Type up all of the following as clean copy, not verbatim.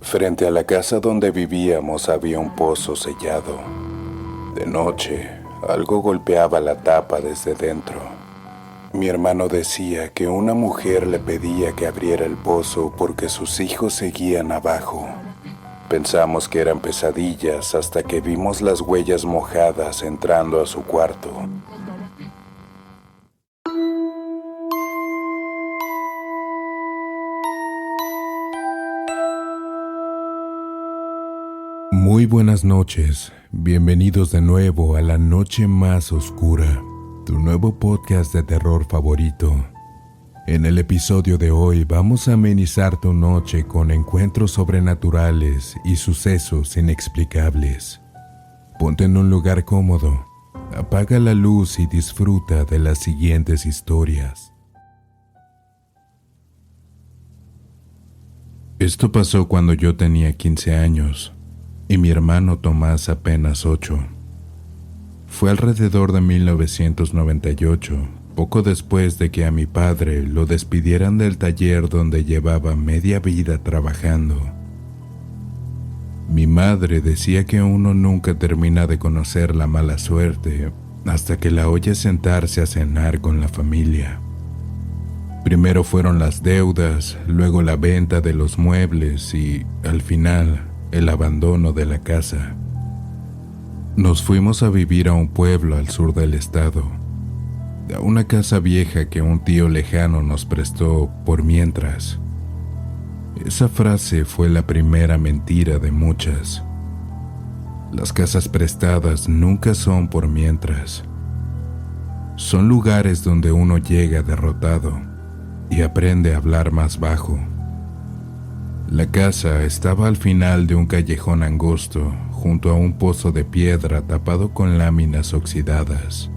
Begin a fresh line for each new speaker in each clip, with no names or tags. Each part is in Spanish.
Frente a la casa donde vivíamos había un pozo sellado. De noche, algo golpeaba la tapa desde dentro. Mi hermano decía que una mujer le pedía que abriera el pozo porque sus hijos seguían abajo. Pensamos que eran pesadillas hasta que vimos las huellas mojadas entrando a su cuarto.
Muy buenas noches, bienvenidos de nuevo a La Noche Más Oscura, tu nuevo podcast de terror favorito. En el episodio de hoy vamos a amenizar tu noche con encuentros sobrenaturales y sucesos inexplicables. Ponte en un lugar cómodo, apaga la luz y disfruta de las siguientes historias. Esto pasó cuando yo tenía 15 años. Y mi hermano Tomás apenas 8. Fue alrededor de 1998, poco después de que a mi padre lo despidieran del taller donde llevaba media vida trabajando. Mi madre decía que uno nunca termina de conocer la mala suerte hasta que la oye sentarse a cenar con la familia. Primero fueron las deudas, luego la venta de los muebles y, al final, el abandono de la casa. Nos fuimos a vivir a un pueblo al sur del estado, a una casa vieja que un tío lejano nos prestó por mientras. Esa frase fue la primera mentira de muchas. Las casas prestadas nunca son por mientras. Son lugares donde uno llega derrotado y aprende a hablar más bajo. La casa estaba al final de un callejón angosto, junto a un pozo de piedra tapado con láminas oxidadas.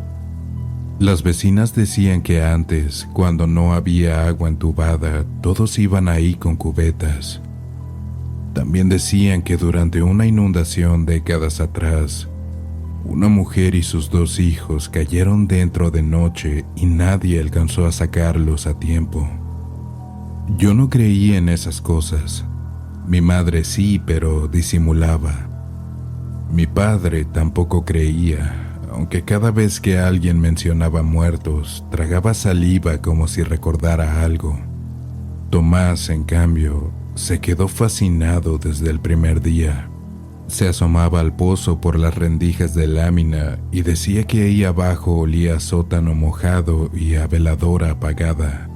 Las vecinas decían que antes, cuando no había agua entubada, todos iban ahí con cubetas. También decían que durante una inundación décadas atrás, una mujer y sus 2 hijos cayeron dentro de noche y nadie alcanzó a sacarlos a tiempo. Yo no creía en esas cosas. Mi madre sí, pero disimulaba. Mi padre tampoco creía, aunque cada vez que alguien mencionaba muertos, tragaba saliva como si recordara algo. Tomás, en cambio, se quedó fascinado desde el primer día. Se asomaba al pozo por las rendijas de lámina y decía que ahí abajo olía a sótano mojado y a veladora apagada.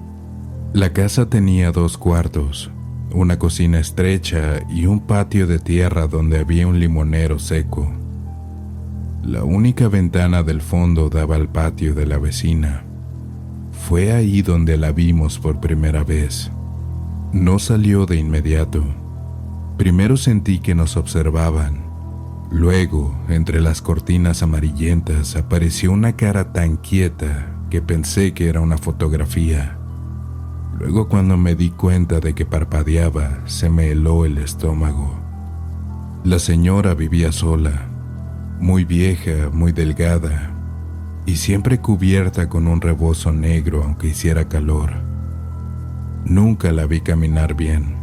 La casa tenía 2 cuartos, una cocina estrecha y un patio de tierra donde había un limonero seco. La única ventana del fondo daba al patio de la vecina. Fue ahí donde la vimos por primera vez. No salió de inmediato. Primero sentí que nos observaban. Luego, entre las cortinas amarillentas, apareció una cara tan quieta que pensé que era una fotografía. Luego, cuando me di cuenta de que parpadeaba, se me heló el estómago. La señora vivía sola, muy vieja, muy delgada, y siempre cubierta con un rebozo negro aunque hiciera calor. Nunca la vi caminar bien.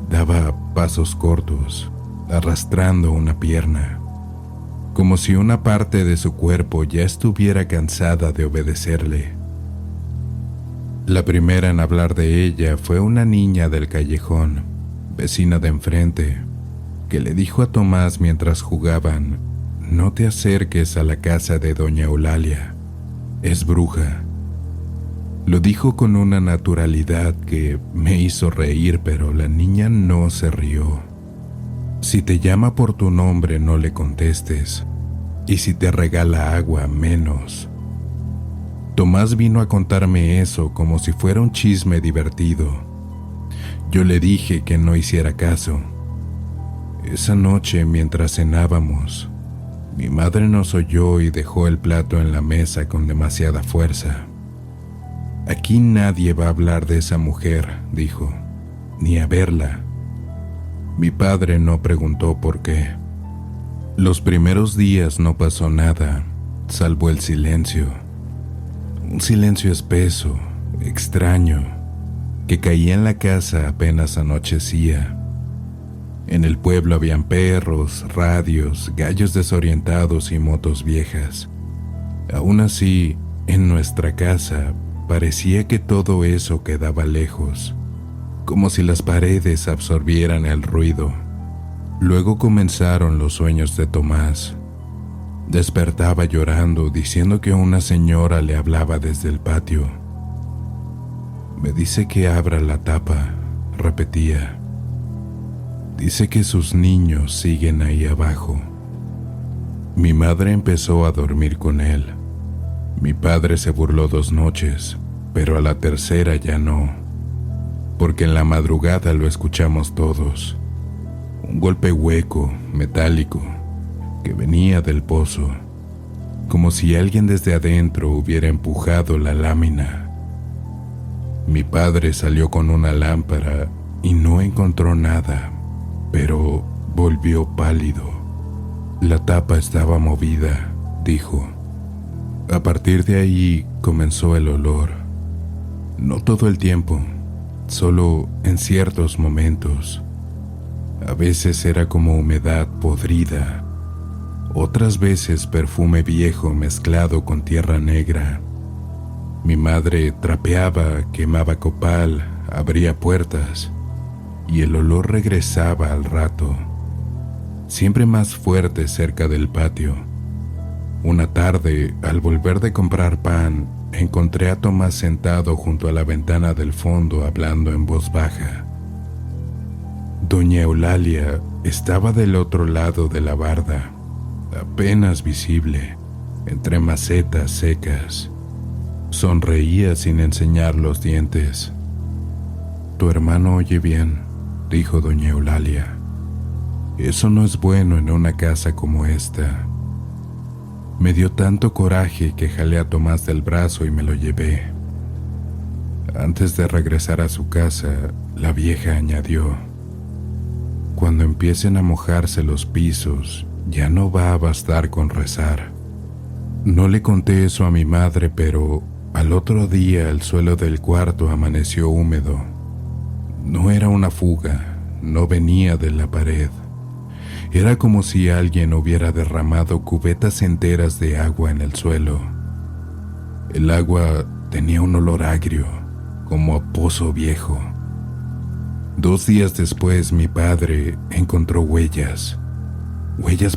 Daba pasos cortos, arrastrando una pierna, como si una parte de su cuerpo ya estuviera cansada de obedecerle. La primera en hablar de ella fue una niña del callejón, vecina de enfrente, que le dijo a Tomás mientras jugaban: «No te acerques a la casa de doña Eulalia, es bruja». Lo dijo con una naturalidad que me hizo reír, pero la niña no se rió. «Si te llama por tu nombre, no le contestes, y si te regala agua, menos». Tomás vino a contarme eso como si fuera un chisme divertido. Yo le dije que no hiciera caso. Esa noche, mientras cenábamos, mi madre nos oyó y dejó el plato en la mesa con demasiada fuerza. «Aquí nadie va a hablar de esa mujer», dijo, «ni a verla». Mi padre no preguntó por qué. Los primeros días no pasó nada, salvo el silencio. Un silencio espeso, extraño, que caía en la casa apenas anochecía. En el pueblo habían perros, radios, gallos desorientados y motos viejas. Aún así, en nuestra casa parecía que todo eso quedaba lejos, como si las paredes absorbieran el ruido. Luego comenzaron los sueños de Tomás. Despertaba llorando, diciendo que una señora le hablaba desde el patio. Me dice que abra la tapa, repetía. Dice que sus niños siguen ahí abajo. Mi madre empezó a dormir con él. Mi padre se burló 2 noches, pero a la tercera ya no, porque en la madrugada lo escuchamos todos. Un golpe hueco, metálico, que venía del pozo, como si alguien desde adentro hubiera empujado la lámina. Mi padre salió con una lámpara y no encontró nada, pero volvió pálido. La tapa estaba movida, dijo. A partir de ahí comenzó el olor. No todo el tiempo, solo en ciertos momentos. A veces era como humedad podrida, otras veces perfume viejo mezclado con tierra negra. Mi madre trapeaba, quemaba copal, abría puertas y el olor regresaba al rato, siempre más fuerte cerca del patio. Una tarde, al volver de comprar pan, encontré a Tomás sentado junto a la ventana del fondo hablando en voz baja. Doña Eulalia estaba del otro lado de la barda, apenas visible, entre macetas secas. Sonreía sin enseñar los dientes. «Tu hermano oye bien», dijo doña Eulalia. «Eso no es bueno en una casa como esta». Me dio tanto coraje que jalé a Tomás del brazo y me lo llevé. Antes de regresar a su casa, la vieja añadió: «Cuando empiecen a mojarse los pisos, ya no va a bastar con rezar». No le conté eso a mi madre, pero al otro día el suelo del cuarto amaneció húmedo. No era una fuga, no venía de la pared. Era como si alguien hubiera derramado cubetas enteras de agua en el suelo. El agua tenía un olor agrio, como a pozo viejo. 2 días después mi padre encontró huellas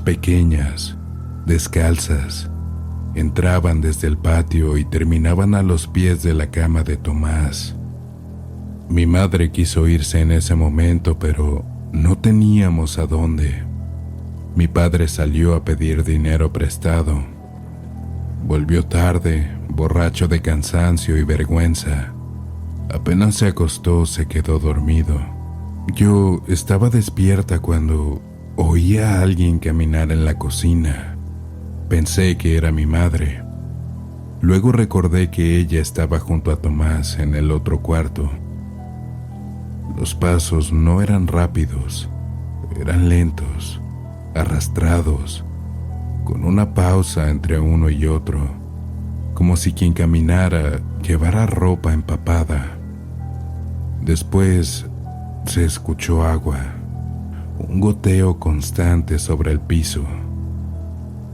pequeñas, descalzas. Entraban desde el patio y terminaban a los pies de la cama de Tomás. Mi madre quiso irse en ese momento, pero no teníamos a dónde. Mi padre salió a pedir dinero prestado. Volvió tarde, borracho de cansancio y vergüenza. Apenas se acostó, se quedó dormido. Yo estaba despierta cuando oí a alguien caminar en la cocina. Pensé que era mi madre. Luego recordé que ella estaba junto a Tomás en el otro cuarto. Los pasos no eran rápidos, eran lentos, arrastrados, con una pausa entre uno y otro, como si quien caminara llevara ropa empapada. Después se escuchó agua, un goteo constante sobre el piso.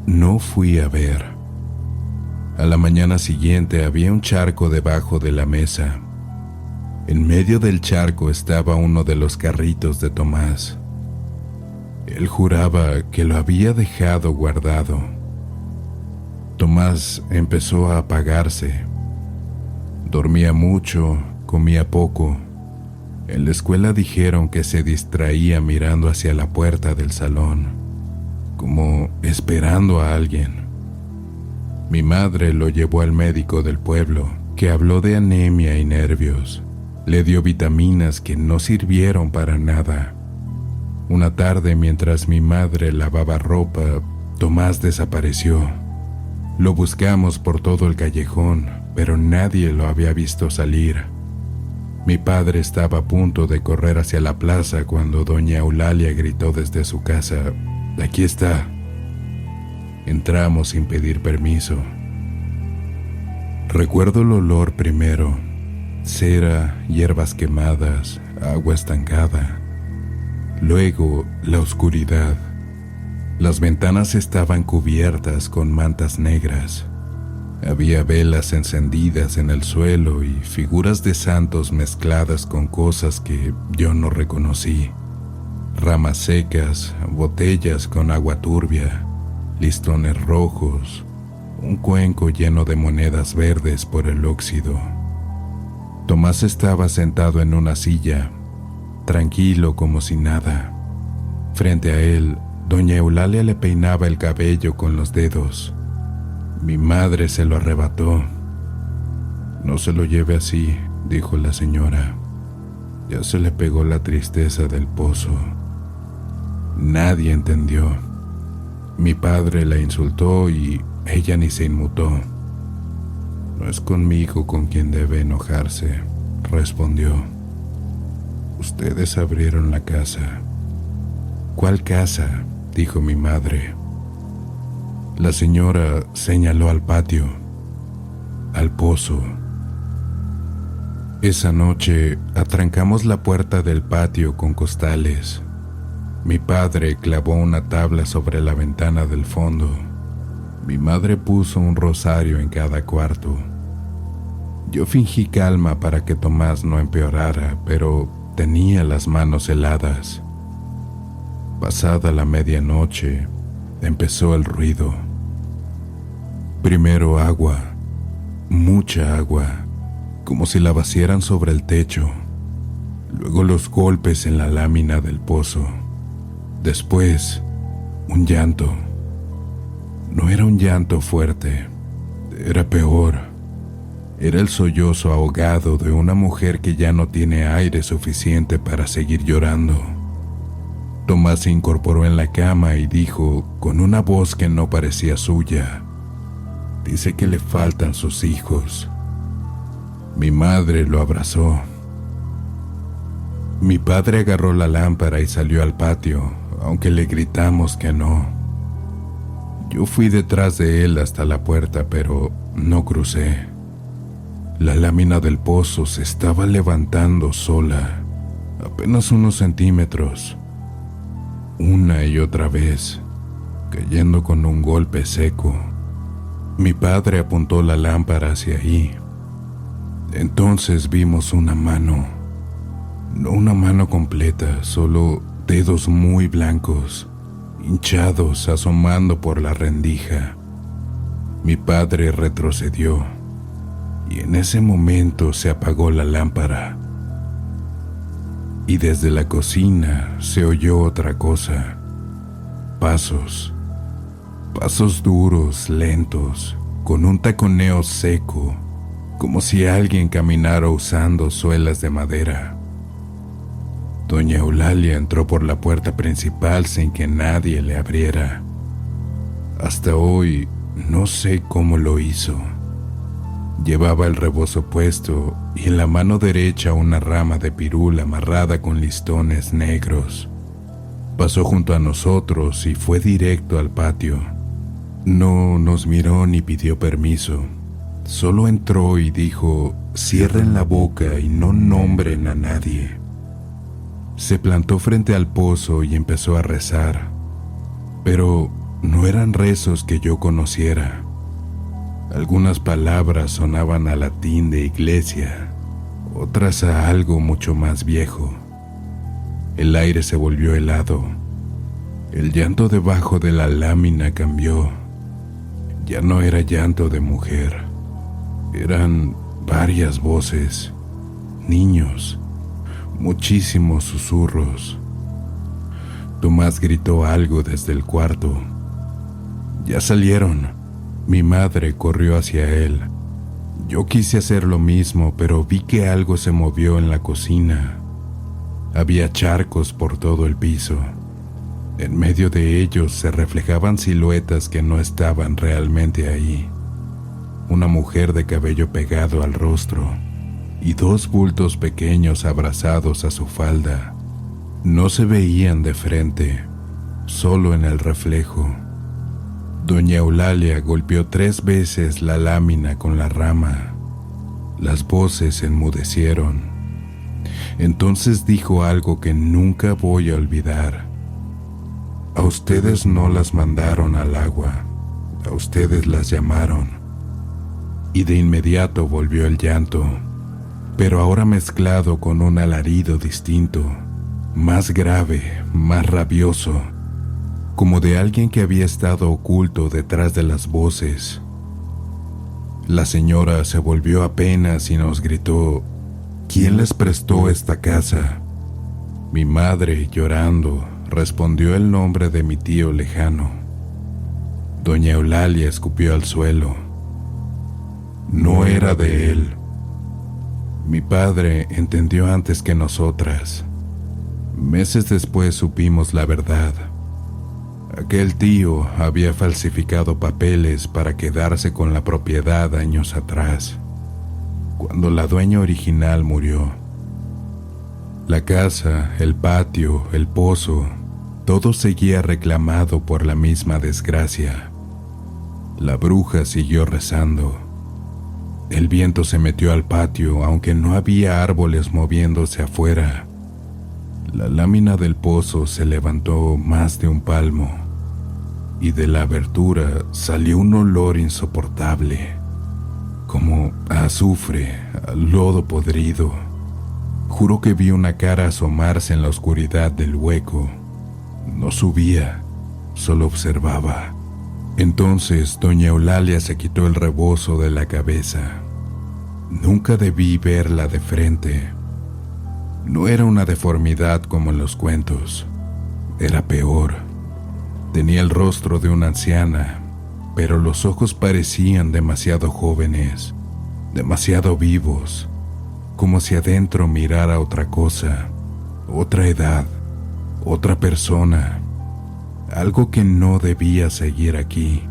No fui a ver. A la mañana siguiente había un charco debajo de la mesa. En medio del charco estaba uno de los carritos de Tomás. Él juraba que lo había dejado guardado. Tomás empezó a apagarse. Dormía mucho, comía poco. En la escuela dijeron que se distraía mirando hacia la puerta del salón, como esperando a alguien. Mi madre lo llevó al médico del pueblo, que habló de anemia y nervios. Le dio vitaminas que no sirvieron para nada. Una tarde, mientras mi madre lavaba ropa, Tomás desapareció. Lo buscamos por todo el callejón, pero nadie lo había visto salir. Mi padre estaba a punto de correr hacia la plaza cuando doña Eulalia gritó desde su casa: «Aquí está». Entramos sin pedir permiso. Recuerdo el olor primero, Cera, hierbas quemadas, agua estancada. Luego, la oscuridad. Las ventanas estaban cubiertas con mantas negras. Había velas encendidas en el suelo y figuras de santos mezcladas con cosas que yo no reconocí. Ramas secas, botellas con agua turbia, listones rojos, un cuenco lleno de monedas verdes por el óxido. Tomás estaba sentado en una silla, tranquilo como si nada. Frente a él, doña Eulalia le peinaba el cabello con los dedos. Mi madre se lo arrebató. «No se lo lleve así», dijo la señora. «Ya se le pegó la tristeza del pozo». Nadie entendió. Mi padre la insultó y ella ni se inmutó. «No es conmigo con quien debe enojarse», respondió. «Ustedes abrieron la casa». «¿Cuál casa?», dijo mi madre. La señora señaló al patio, al pozo. Esa noche atrancamos la puerta del patio con costales. Mi padre clavó una tabla sobre la ventana del fondo. Mi madre puso un rosario en cada cuarto. Yo fingí calma para que Tomás no empeorara, pero tenía las manos heladas. Pasada la medianoche, empezó el ruido. Primero agua, mucha agua, como si la vaciaran sobre el techo. Luego los golpes en la lámina del pozo. Después, un llanto. No era un llanto fuerte, era peor. Era el sollozo ahogado de una mujer que ya no tiene aire suficiente para seguir llorando. Tomás se incorporó en la cama y dijo, con una voz que no parecía suya: «Dice que le faltan sus hijos». Mi madre lo abrazó. Mi padre agarró la lámpara y salió al patio, aunque le gritamos que no. Yo fui detrás de él hasta la puerta, pero no crucé. La lámina del pozo se estaba levantando sola, apenas unos centímetros, una y otra vez, cayendo con un golpe seco. Mi padre apuntó la lámpara hacia ahí. Entonces vimos una mano, no una mano completa, solo dedos muy blancos, hinchados, asomando por la rendija. Mi padre retrocedió y en ese momento se apagó la lámpara. Y desde la cocina se oyó otra cosa: pasos. Pasos duros, lentos, con un taconeo seco, como si alguien caminara usando suelas de madera. Doña Eulalia entró por la puerta principal sin que nadie le abriera. Hasta hoy no sé cómo lo hizo. Llevaba el rebozo puesto y en la mano derecha una rama de pirul amarrada con listones negros. Pasó junto a nosotros y fue directo al patio. No nos miró ni pidió permiso. Solo entró y dijo: «Cierren la boca y no nombren a nadie». Se plantó frente al pozo y empezó a rezar. Pero no eran rezos que yo conociera. Algunas palabras sonaban a latín de iglesia, otras a algo mucho más viejo. El aire se volvió helado. El llanto debajo de la lámina cambió. Ya no era llanto de mujer. Eran varias voces, niños, muchísimos susurros. Tomás gritó algo desde el cuarto. «Ya salieron». Mi madre corrió hacia él. Yo quise hacer lo mismo, pero vi que algo se movió en la cocina. Había charcos por todo el piso. En medio de ellos se reflejaban siluetas que no estaban realmente ahí. Una mujer de cabello pegado al rostro y dos bultos pequeños abrazados a su falda. No se veían de frente, solo en el reflejo. Doña Eulalia golpeó 3 veces la lámina con la rama. Las voces enmudecieron. Entonces dijo algo que nunca voy a olvidar. A ustedes no las mandaron al agua, a ustedes las llamaron. Y de inmediato volvió el llanto, pero ahora mezclado con un alarido distinto, más grave, más rabioso, como de alguien que había estado oculto detrás de las voces. La señora se volvió apenas y nos gritó: ¿quién les prestó esta casa? Mi madre, llorando, respondió el nombre de mi tío lejano. Doña Eulalia escupió al suelo. No era de él. Mi padre entendió antes que nosotras. Meses después supimos la verdad. Aquel tío había falsificado papeles para quedarse con la propiedad años atrás, cuando la dueña original murió. La casa, el patio, el pozo, todo seguía reclamado por la misma desgracia. La bruja siguió rezando. El viento se metió al patio, aunque no había árboles moviéndose afuera. La lámina del pozo se levantó más de un palmo, y de la abertura salió un olor insoportable, como a azufre, a lodo podrido. Juro que vi una cara asomarse en la oscuridad del hueco. No subía, solo observaba. Entonces doña Eulalia se quitó el rebozo de la cabeza. Nunca debí verla de frente. No era una deformidad como en los cuentos. Era peor. Tenía el rostro de una anciana, pero los ojos parecían demasiado jóvenes, demasiado vivos, como si adentro mirara otra cosa, otra edad, otra persona, algo que no debía seguir aquí.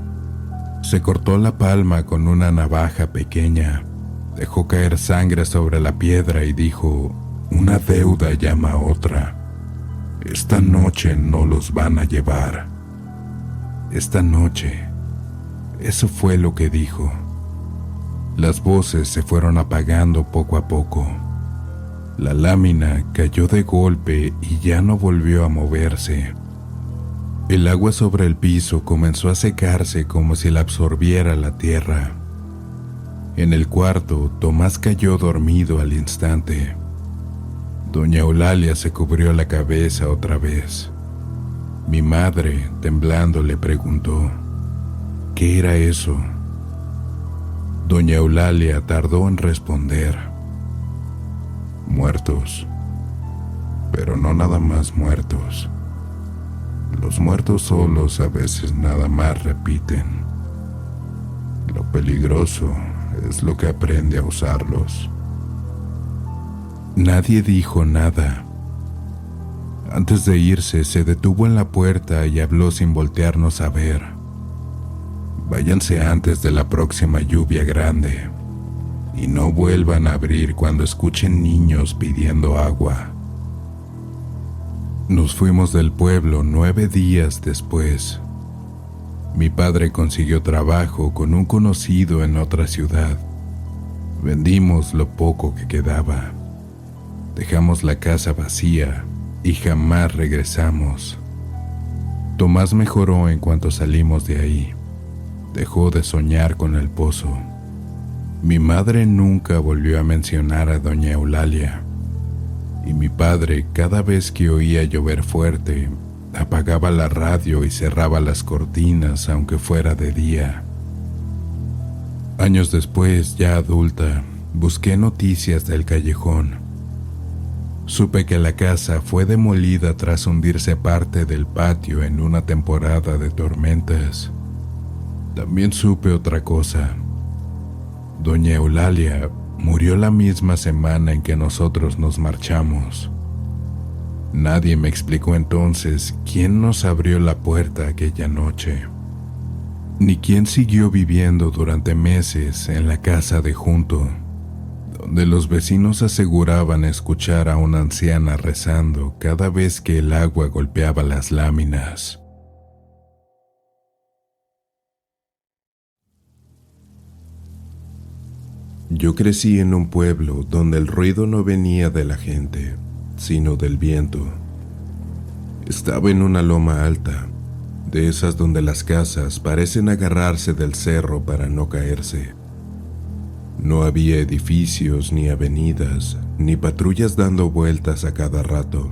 Se cortó la palma con una navaja pequeña, dejó caer sangre sobre la piedra y dijo: una deuda llama a otra. Esta noche no los van a llevar. Esta noche. Eso fue lo que dijo. Las voces se fueron apagando poco a poco. La lámina cayó de golpe y ya no volvió a moverse. El agua sobre el piso comenzó a secarse como si la absorbiera la tierra. En el cuarto, Tomás cayó dormido al instante. Doña Eulalia se cubrió la cabeza otra vez. Mi madre, temblando, le preguntó: ¿qué era eso? Doña Eulalia tardó en responder: muertos. Pero no nada más muertos. Los muertos solos a veces nada más repiten. Lo peligroso es lo que aprende a usarlos. Nadie dijo nada. Antes de irse, se detuvo en la puerta y habló sin voltearnos a ver. Váyanse antes de la próxima lluvia grande y no vuelvan a abrir cuando escuchen niños pidiendo agua. Nos fuimos del pueblo 9 días después. Mi padre consiguió trabajo con un conocido en otra ciudad. Vendimos lo poco que quedaba. Dejamos la casa vacía y jamás regresamos. Tomás mejoró en cuanto salimos de ahí. Dejó de soñar con el pozo. Mi madre nunca volvió a mencionar a doña Eulalia. Y mi padre, cada vez que oía llover fuerte, apagaba la radio y cerraba las cortinas aunque fuera de día. Años después, ya adulta, busqué noticias del callejón. Supe que la casa fue demolida tras hundirse parte del patio en una temporada de tormentas. También supe otra cosa. Doña Eulalia murió la misma semana en que nosotros nos marchamos. Nadie me explicó entonces quién nos abrió la puerta aquella noche, ni quién siguió viviendo durante meses en la casa de junto, donde los vecinos aseguraban escuchar a una anciana rezando cada vez que el agua golpeaba las láminas. Yo crecí en un pueblo donde el ruido no venía de la gente, sino del viento. Estaba en una loma alta, de esas donde las casas parecen agarrarse del cerro para no caerse. No había edificios, ni avenidas, ni patrullas dando vueltas a cada rato.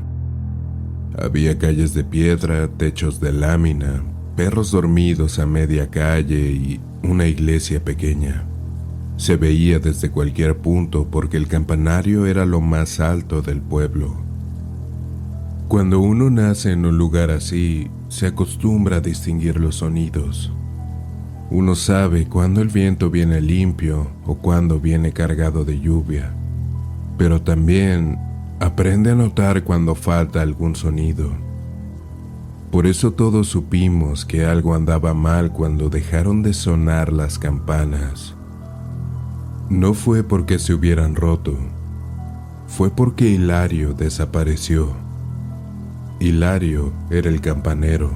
Había calles de piedra, techos de lámina, perros dormidos a media calle y una iglesia pequeña. Se veía desde cualquier punto porque el campanario era lo más alto del pueblo. Cuando uno nace en un lugar así, se acostumbra a distinguir los sonidos. Uno sabe cuándo el viento viene limpio o cuándo viene cargado de lluvia, pero también aprende a notar cuando falta algún sonido. Por eso todos supimos que algo andaba mal cuando dejaron de sonar las campanas. No fue porque se hubieran roto, fue porque Hilario desapareció. Hilario era el campanero.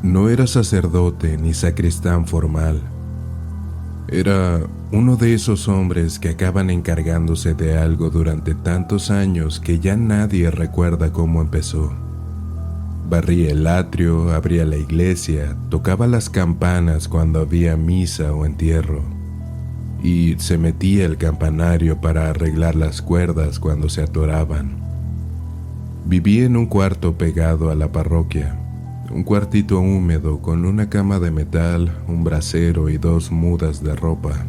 No era sacerdote ni sacristán formal. Era uno de esos hombres que acaban encargándose de algo durante tantos años que ya nadie recuerda cómo empezó. Barría el atrio, abría la iglesia, tocaba las campanas cuando había misa o entierro, y se metía el campanario para arreglar las cuerdas cuando se atoraban. Vivía en un cuarto pegado a la parroquia, un cuartito húmedo con una cama de metal, un brasero y 2 mudas de ropa.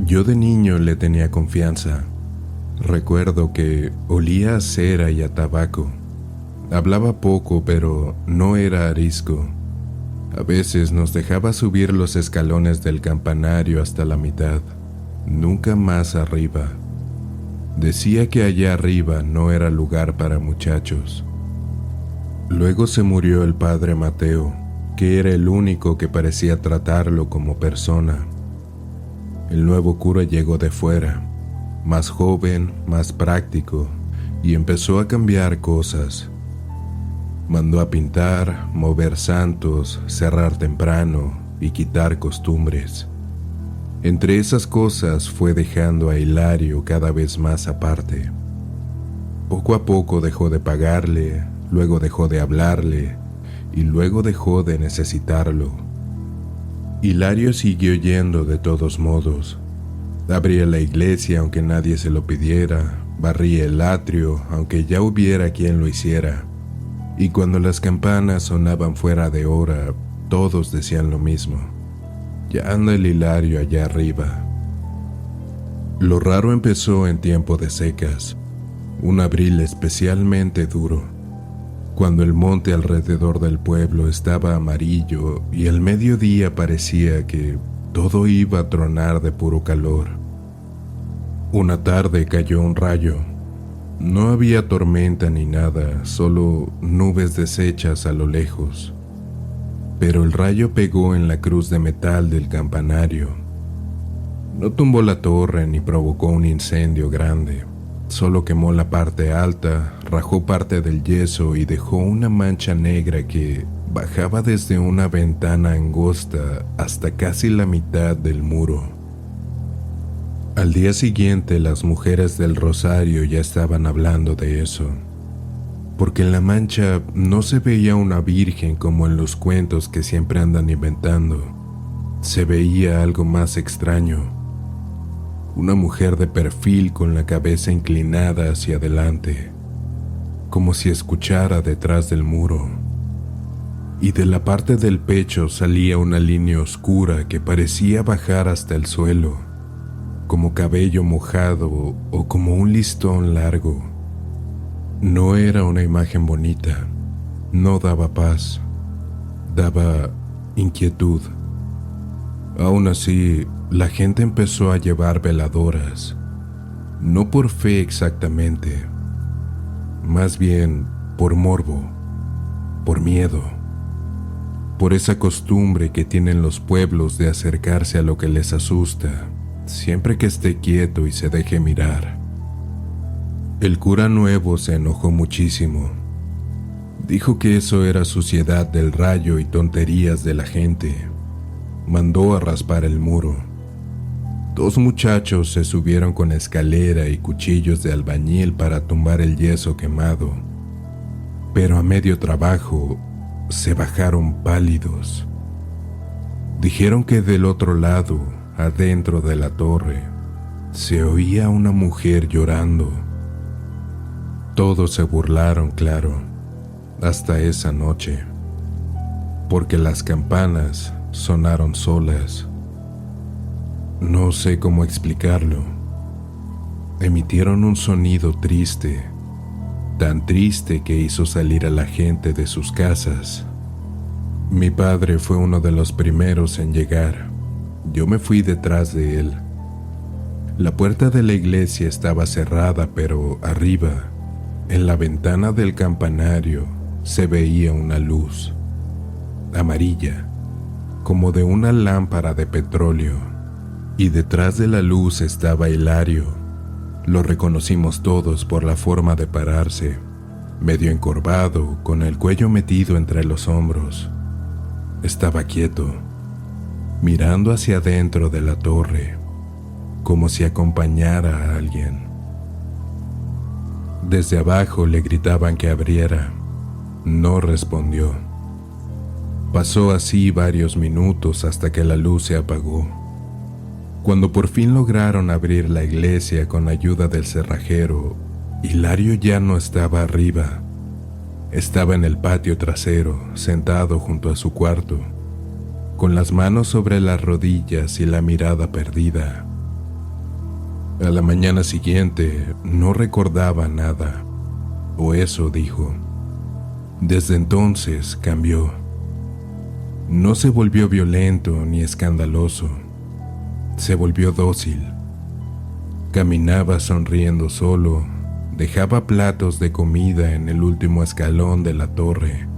Yo de niño le tenía confianza. Recuerdo que olía a cera y a tabaco. Hablaba poco, pero no era arisco. A veces nos dejaba subir los escalones del campanario hasta la mitad, nunca más arriba. Decía que allá arriba no era lugar para muchachos. Luego se murió el padre Mateo, que era el único que parecía tratarlo como persona. El nuevo cura llegó de fuera, más joven, más práctico, y empezó a cambiar cosas. Mandó a pintar, mover santos, cerrar temprano y quitar costumbres. Entre esas cosas fue dejando a Hilario cada vez más aparte. Poco a poco dejó de pagarle, luego dejó de hablarle y luego dejó de necesitarlo. Hilario siguió yendo de todos modos. Abría la iglesia aunque nadie se lo pidiera, barría el atrio aunque ya hubiera quien lo hiciera. Y cuando las campanas sonaban fuera de hora, todos decían lo mismo: ya anda el Hilario allá arriba. Lo raro empezó en tiempo de secas, un abril especialmente duro, cuando el monte alrededor del pueblo estaba amarillo y al mediodía parecía que todo iba a tronar de puro calor. Una tarde cayó un rayo. No había tormenta ni nada, solo nubes deshechas a lo lejos. Pero el rayo pegó en la cruz de metal del campanario. No tumbó la torre ni provocó un incendio grande, solo quemó la parte alta, rajó parte del yeso y dejó una mancha negra que bajaba desde una ventana angosta hasta casi la mitad del muro. Al día siguiente las mujeres del Rosario ya estaban hablando de eso, porque en la mancha no se veía una virgen como en los cuentos que siempre andan inventando. Se veía algo más extraño. Una mujer de perfil con la cabeza inclinada hacia adelante, como si escuchara detrás del muro. Y de la parte del pecho salía una línea oscura que parecía bajar hasta el suelo, como cabello mojado o como un listón largo. No era una imagen bonita, no daba paz, daba inquietud. Aún así, la gente empezó a llevar veladoras, no por fe exactamente, más bien por morbo, por miedo, por esa costumbre que tienen los pueblos de acercarse a lo que les asusta, siempre que esté quieto y se deje mirar. El cura nuevo se enojó muchísimo. Dijo que eso era suciedad del rayo y tonterías de la gente. Mandó a raspar el muro. 2 muchachos se subieron con escalera y cuchillos de albañil para tumbar el yeso quemado, pero a medio trabajo se bajaron pálidos. Dijeron que del otro lado, adentro de la torre, se oía una mujer llorando. Todos se burlaron, claro, hasta esa noche, porque las campanas sonaron solas. No sé cómo explicarlo. Emitieron un sonido triste, tan triste que hizo salir a la gente de sus casas. Mi padre fue uno de los primeros en llegar. Yo me fui detrás de él. La puerta de la iglesia estaba cerrada, pero arriba, en la ventana del campanario, se veía una luz amarilla, como de una lámpara de petróleo. Y detrás de la luz estaba Hilario. Lo reconocimos todos por la forma de pararse, medio encorvado, con el cuello metido entre los hombros. Estaba quieto, mirando hacia adentro de la torre, como si acompañara a alguien. Desde abajo le gritaban que abriera. No respondió. Pasó así varios minutos hasta que la luz se apagó. Cuando por fin lograron abrir la iglesia con ayuda del cerrajero, Hilario ya no estaba arriba. Estaba en el patio trasero, sentado junto a su cuarto, con las manos sobre las rodillas y la mirada perdida. A la mañana siguiente no recordaba nada, o eso dijo. Desde entonces cambió. No se volvió violento ni escandaloso. Se volvió dócil. Caminaba sonriendo solo, dejaba platos de comida en el último escalón de la torre.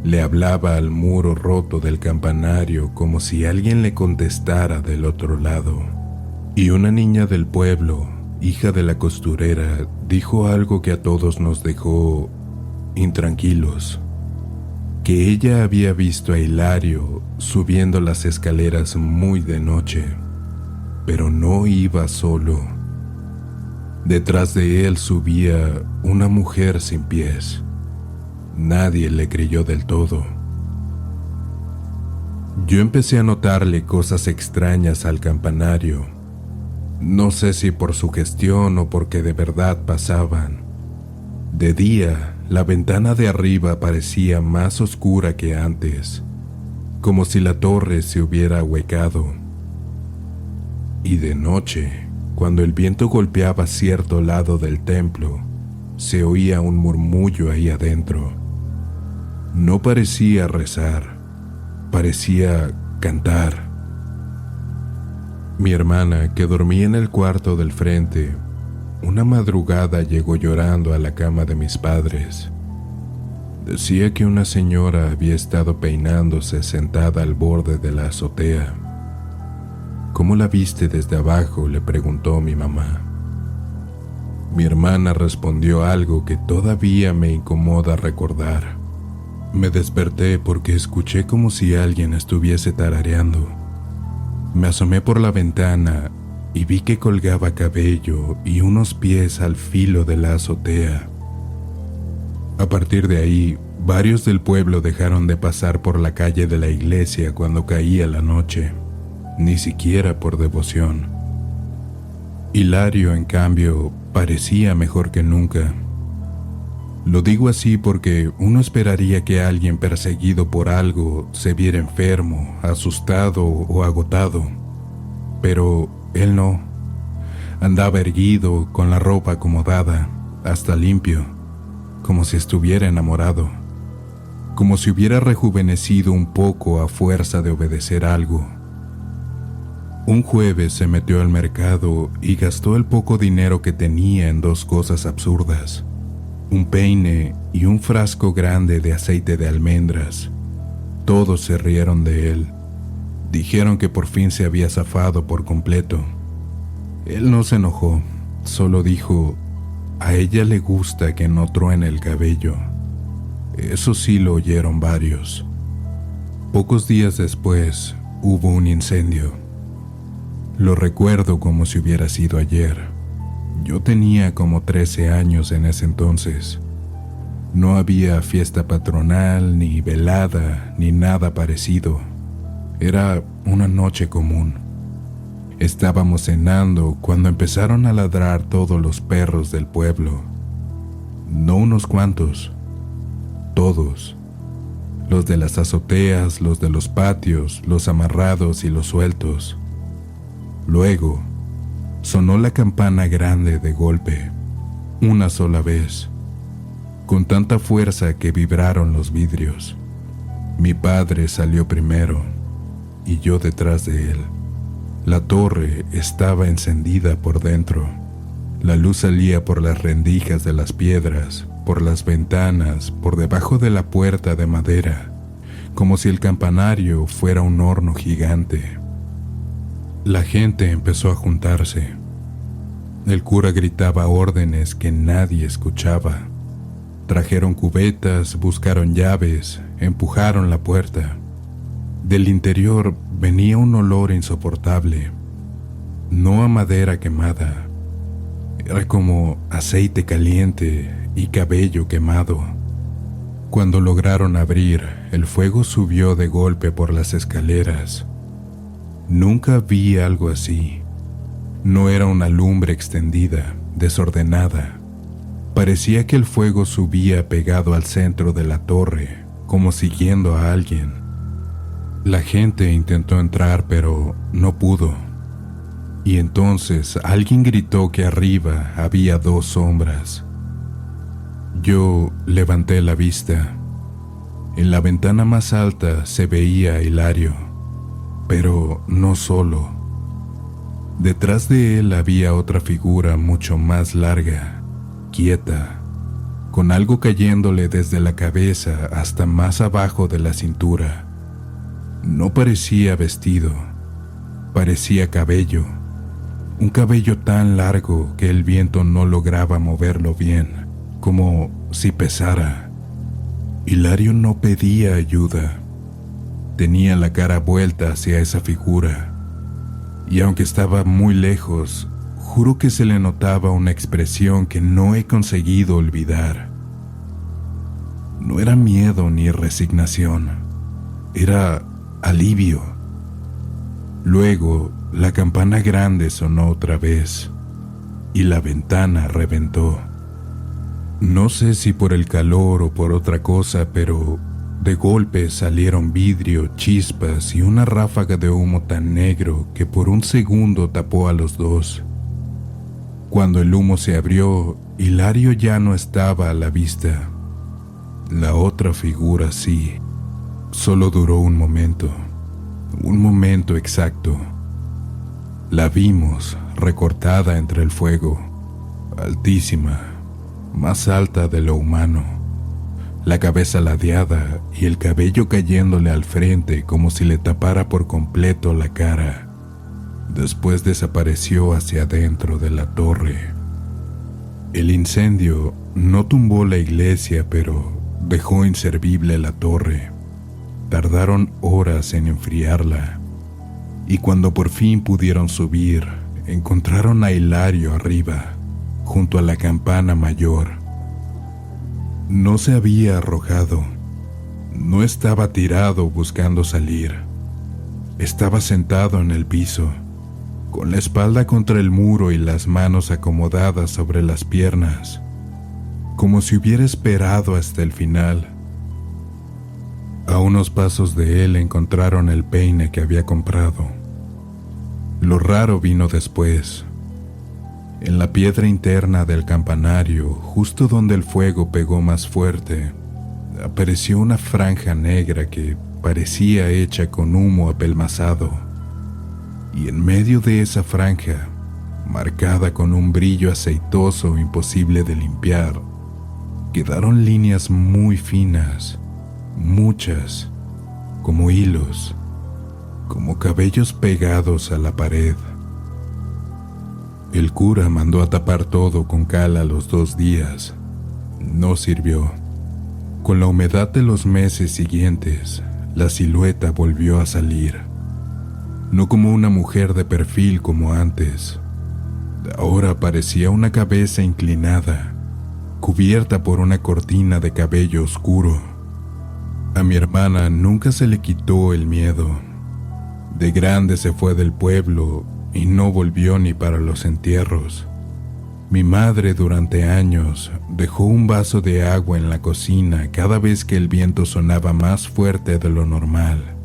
Le hablaba al muro roto del campanario como si alguien le contestara del otro lado. Y una niña del pueblo, hija de la costurera, dijo algo que a todos nos dejó intranquilos. Que ella había visto a Hilario subiendo las escaleras muy de noche, pero no iba solo. Detrás de él subía una mujer sin pies. Nadie le creyó del todo. Yo empecé a notarle cosas extrañas al campanario. No sé si por sugestión o porque de verdad pasaban. De día, la ventana de arriba parecía más oscura que antes, como si la torre se hubiera ahuecado. Y de noche, cuando el viento golpeaba cierto lado del templo, se oía un murmullo ahí adentro. No parecía rezar, parecía cantar. Mi hermana, que dormía en el cuarto del frente, una madrugada llegó llorando a la cama de mis padres. Decía que una señora había estado peinándose sentada al borde de la azotea. ¿Cómo la viste desde abajo?, le preguntó mi mamá. Mi hermana respondió algo que todavía me incomoda recordar. Me desperté porque escuché como si alguien estuviese tarareando. Me asomé por la ventana y vi que colgaba cabello y unos pies al filo de la azotea. A partir de ahí, varios del pueblo dejaron de pasar por la calle de la iglesia cuando caía la noche, ni siquiera por devoción. Hilario, en cambio, parecía mejor que nunca. Lo digo así porque uno esperaría que alguien perseguido por algo se viera enfermo, asustado o agotado, pero él no. Andaba erguido, con la ropa acomodada, hasta limpio, como si estuviera enamorado, como si hubiera rejuvenecido un poco a fuerza de obedecer algo. Un jueves se metió al mercado y gastó el poco dinero que tenía en 2 cosas absurdas: un peine y un frasco grande de aceite de almendras. Todos se rieron de él. Dijeron que por fin se había zafado por completo. Él no se enojó, solo dijo: a ella le gusta que no truene el cabello. Eso sí lo oyeron varios. Pocos días después hubo un incendio. Lo recuerdo como si hubiera sido ayer. Yo tenía como 13 años en ese entonces. No había fiesta patronal, ni velada, ni nada parecido. Era una noche común. Estábamos cenando cuando empezaron a ladrar todos los perros del pueblo. No unos cuantos, todos. Los de las azoteas, los de los patios, los amarrados y los sueltos. Luego, sonó la campana grande de golpe, una sola vez, con tanta fuerza que vibraron los vidrios. Mi padre salió primero y yo detrás de él. La torre estaba encendida por dentro. La luz salía por las rendijas de las piedras, por las ventanas, por debajo de la puerta de madera, como si el campanario fuera un horno gigante. La gente empezó a juntarse. El cura gritaba órdenes que nadie escuchaba. Trajeron cubetas, buscaron llaves, empujaron la puerta. Del interior venía un olor insoportable, no a madera quemada. Era como aceite caliente y cabello quemado. Cuando lograron abrir, el fuego subió de golpe por las escaleras. Nunca vi algo así. No era una lumbre extendida, desordenada. Parecía que el fuego subía pegado al centro de la torre, como siguiendo a alguien. La gente intentó entrar, pero no pudo. Y entonces alguien gritó que arriba había 2 sombras. Yo levanté la vista. En la ventana más alta se veía a Hilario, pero no solo. Detrás de él había otra figura mucho más larga, quieta, con algo cayéndole desde la cabeza hasta más abajo de la cintura. No parecía vestido, parecía cabello, un cabello tan largo que el viento no lograba moverlo bien, como si pesara. Hilario no pedía ayuda, tenía la cara vuelta hacia esa figura, y aunque estaba muy lejos, juro que se le notaba una expresión que no he conseguido olvidar. No era miedo ni resignación, era alivio. Luego, la campana grande sonó otra vez y la ventana reventó. No sé si por el calor o por otra cosa, pero de golpe salieron vidrio, chispas y una ráfaga de humo tan negro que por un segundo tapó a los 2. Cuando el humo se abrió, Hilario ya no estaba a la vista. La otra figura sí. Solo duró un momento exacto. La vimos recortada entre el fuego, altísima, más alta de lo humano, la cabeza ladeada y el cabello cayéndole al frente como si le tapara por completo la cara. Después desapareció hacia adentro de la torre. El incendio no tumbó la iglesia, pero dejó inservible la torre. Tardaron horas en enfriarla, y cuando por fin pudieron subir, encontraron a Hilario arriba, junto a la campana mayor. No se había arrojado, no estaba tirado buscando salir. Estaba sentado en el piso, con la espalda contra el muro y las manos acomodadas sobre las piernas, como si hubiera esperado hasta el final. A unos pasos de él encontraron el peine que había comprado. Lo raro vino después. En la piedra interna del campanario, justo donde el fuego pegó más fuerte, apareció una franja negra que parecía hecha con humo apelmazado. Y en medio de esa franja, marcada con un brillo aceitoso imposible de limpiar, quedaron líneas muy finas, muchas, como hilos, como cabellos pegados a la pared. El cura mandó a tapar todo con cal a los 2 días. No sirvió. Con la humedad de los meses siguientes, la silueta volvió a salir. no como una mujer de perfil como antes. Ahora parecía una cabeza inclinada, cubierta por una cortina de cabello oscuro. A mi hermana nunca se le quitó el miedo. De grande se fue del pueblo y no volvió ni para los entierros. Mi madre durante años dejó un vaso de agua en la cocina cada vez que el viento sonaba más fuerte de lo normal.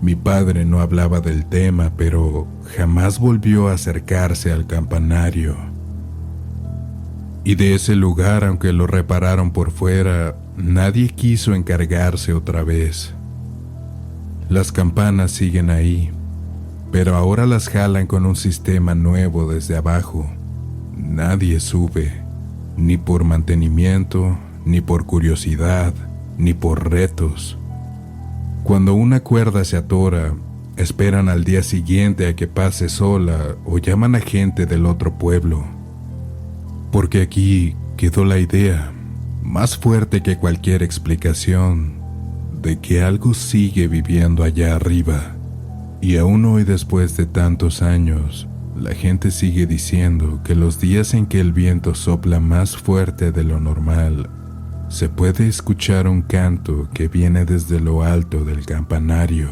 Mi padre no hablaba del tema, pero jamás volvió a acercarse al campanario. Y de ese lugar, aunque lo repararon por fuera, nadie quiso encargarse otra vez. Las campanas siguen ahí, pero ahora las jalan con un sistema nuevo desde abajo. Nadie sube, ni por mantenimiento, ni por curiosidad, ni por retos. Cuando una cuerda se atora, esperan al día siguiente a que pase sola o llaman a gente del otro pueblo. Porque aquí quedó la idea, más fuerte que cualquier explicación, de que algo sigue viviendo allá arriba. Y aún hoy, después de tantos años, la gente sigue diciendo que los días en que el viento sopla más fuerte de lo normal, se puede escuchar un canto que viene desde lo alto del campanario.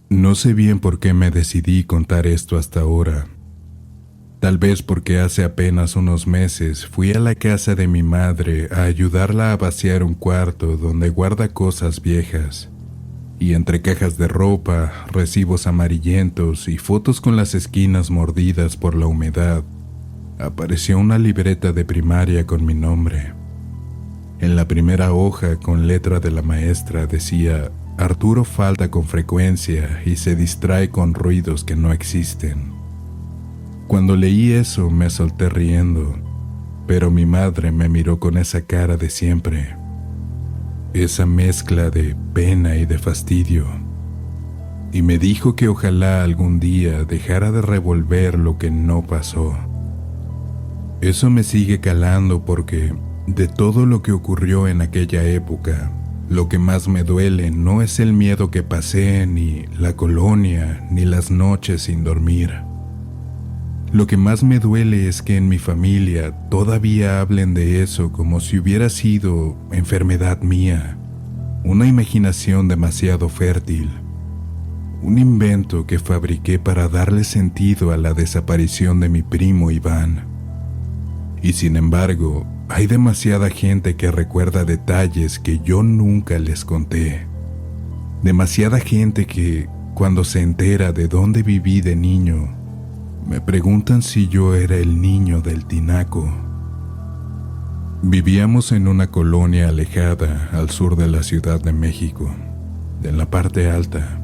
No sé bien por qué me decidí contar esto hasta ahora. Tal vez porque hace apenas unos meses fui a la casa de mi madre a ayudarla a vaciar un cuarto donde guarda cosas viejas. Y entre cajas de ropa, recibos amarillentos y fotos con las esquinas mordidas por la humedad, apareció una libreta de primaria con mi nombre. En la primera hoja, con letra de la maestra, decía: Arturo falta con frecuencia y se distrae con ruidos que no existen. Cuando leí eso me solté riendo, pero mi madre me miró con esa cara de siempre, esa mezcla de pena y de fastidio, y me dijo que ojalá algún día dejara de revolver lo que no pasó. Eso me sigue calando porque de todo lo que ocurrió en aquella época, lo que más me duele no es el miedo que pasé, ni la colonia, ni las noches sin dormir. Lo que más me duele es que en mi familia todavía hablen de eso como si hubiera sido enfermedad mía, una imaginación demasiado fértil, un invento que fabriqué para darle sentido a la desaparición de mi primo Iván. Y sin embargo, hay demasiada gente que recuerda detalles que yo nunca les conté. Demasiada gente que, cuando se entera de dónde viví de niño, me preguntan si yo era el niño del tinaco. Vivíamos en una colonia alejada al sur de la Ciudad de México, en la parte alta,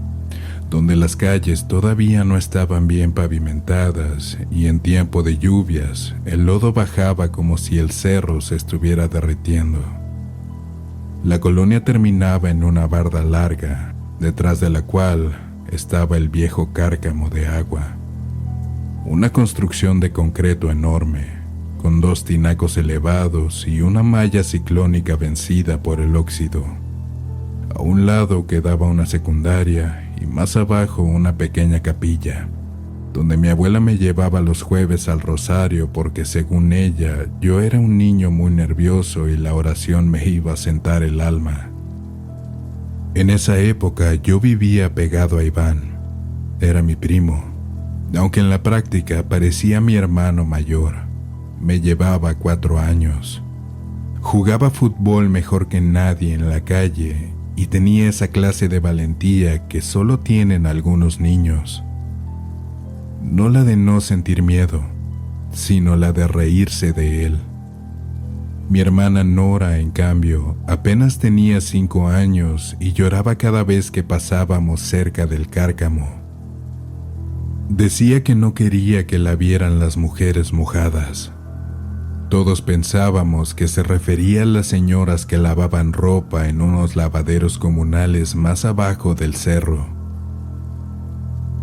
donde las calles todavía no estaban bien pavimentadas y en tiempo de lluvias el lodo bajaba como si el cerro se estuviera derritiendo. La colonia terminaba en una barda larga, detrás de la cual estaba el viejo cárcamo de agua. Una construcción de concreto enorme, con 2 tinacos elevados y una malla ciclónica vencida por el óxido. A un lado quedaba una secundaria y más abajo una pequeña capilla, donde mi abuela me llevaba los jueves al rosario porque, según ella, yo era un niño muy nervioso y la oración me iba a sentar el alma. En esa época yo vivía pegado a Iván. Era mi primo. Aunque en la práctica parecía mi hermano mayor, me llevaba 4 años. Jugaba fútbol mejor que nadie en la calle y tenía esa clase de valentía que solo tienen algunos niños. No la de no sentir miedo, sino la de reírse de él. Mi hermana Nora, en cambio, apenas tenía 5 años y lloraba cada vez que pasábamos cerca del cárcamo. Decía que no quería que la vieran las mujeres mojadas. Todos pensábamos que se refería a las señoras que lavaban ropa en unos lavaderos comunales más abajo del cerro.